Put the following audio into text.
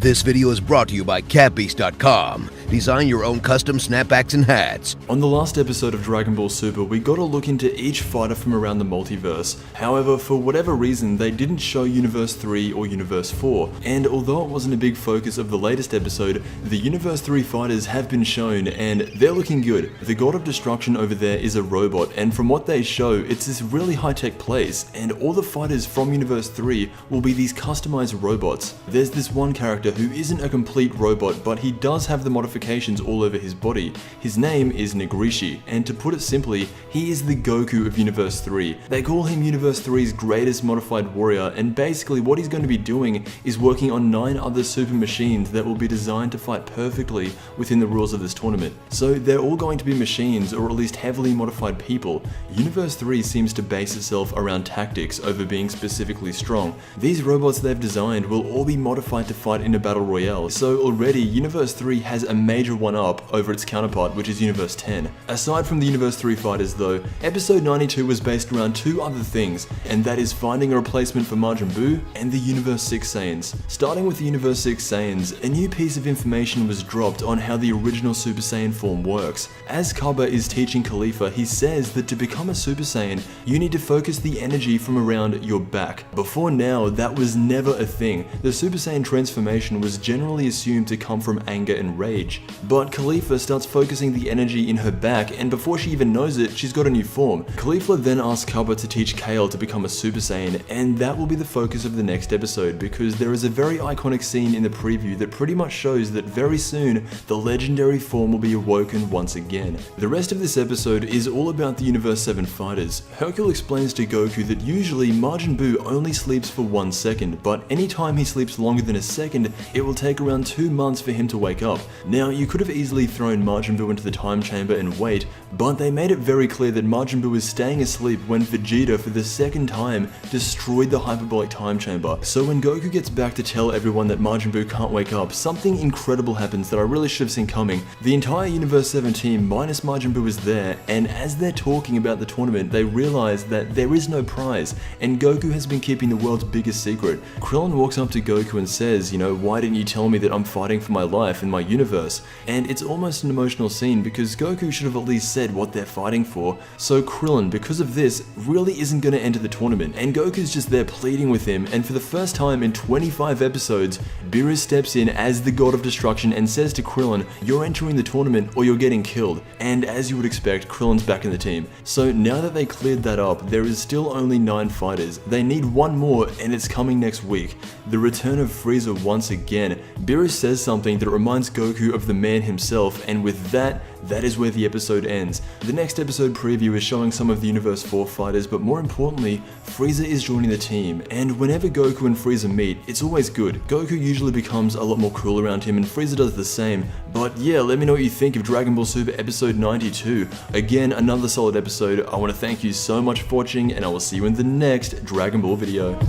This video is brought to you by Catbeast.com. Design your own custom snapbacks and hats. On the last episode of Dragon Ball Super, we got a look into each fighter from around the multiverse. However, for whatever reason, they didn't show Universe 3 or Universe 4. And although it wasn't a big focus of the latest episode, the Universe 3 fighters have been shown and they're looking good. The God of Destruction over there is a robot, and from what they show, it's this really high-tech place, and all the fighters from Universe 3 will be these customized robots. There's this one character who isn't a complete robot, but he does have the modifications all over his body. His name is Nigrishi, and to put it simply, he is the Goku of Universe 3. They call him Universe 3's greatest modified warrior, and basically what he's going to be doing is working on 9 other super machines that will be designed to fight perfectly within the rules of this tournament. So they're all going to be machines, or at least heavily modified people. Universe 3 seems to base itself around tactics over being specifically strong. These robots they've designed will all be modified to fight in a battle royale, so already Universe 3 has a major one-up over its counterpart, which is Universe 10. Aside from the Universe 3 fighters though, episode 92 was based around 2 other things, and that is finding a replacement for Majin Buu and the Universe 6 Saiyans. Starting with the Universe 6 Saiyans, a new piece of information was dropped on how the original Super Saiyan form works. As Kaba is teaching Caulifla, he says that to become a Super Saiyan, you need to focus the energy from around your back. Before now, that was never a thing. The Super Saiyan transformation was generally assumed to come from anger and rage. But Caulifla starts focusing the energy in her back, and before she even knows it, she's got a new form. Caulifla then asks Kaba to teach Kale to become a Super Saiyan, and that will be the focus of the next episode, because there is a very iconic scene in the preview that pretty much shows that very soon, the legendary form will be awoken once again. The rest of this episode is all about the Universe 7 fighters. Hercule explains to Goku that usually Majin Buu only sleeps for 1 second, but anytime he sleeps longer than a second, it will take around 2 months for him to wake up. Now, you could have easily thrown Majin Buu into the time chamber and wait, but they made it very clear that Majin Buu was staying asleep when Vegeta for the second time destroyed the hyperbolic time chamber. So when Goku gets back to tell everyone that Majin Buu can't wake up, something incredible happens that I really should have seen coming. The entire Universe 7 team minus Majin Buu is there, and as they're talking about the tournament, they realize that there is no prize, and Goku has been keeping the world's biggest secret. Krillin walks up to Goku and says, why didn't you tell me that I'm fighting for my life in my universe? And it's almost an emotional scene because Goku should have at least said what they're fighting for. So Krillin, because of this, really isn't going to enter the tournament, and Goku's just there pleading with him, and for the first time in 25 episodes, Beerus steps in as the God of Destruction and says to Krillin, you're entering the tournament or you're getting killed. And as you would expect, Krillin's back in the team. So now that they cleared that up, there is still only 9 fighters. They need 1 more, and it's coming next week. The return of Frieza once again. Beerus says something that reminds Goku of the man himself, and with that is where the episode ends. The next episode preview is showing some of the Universe 4 fighters, but more importantly, Frieza is joining the team, and whenever Goku and Frieza meet, it's always good. Goku usually becomes a lot more cool around him, and Frieza does the same. But yeah, let me know what you think of Dragon Ball Super episode 92. Again, another solid episode. I want to thank you so much for watching, and I will see you in the next Dragon Ball video.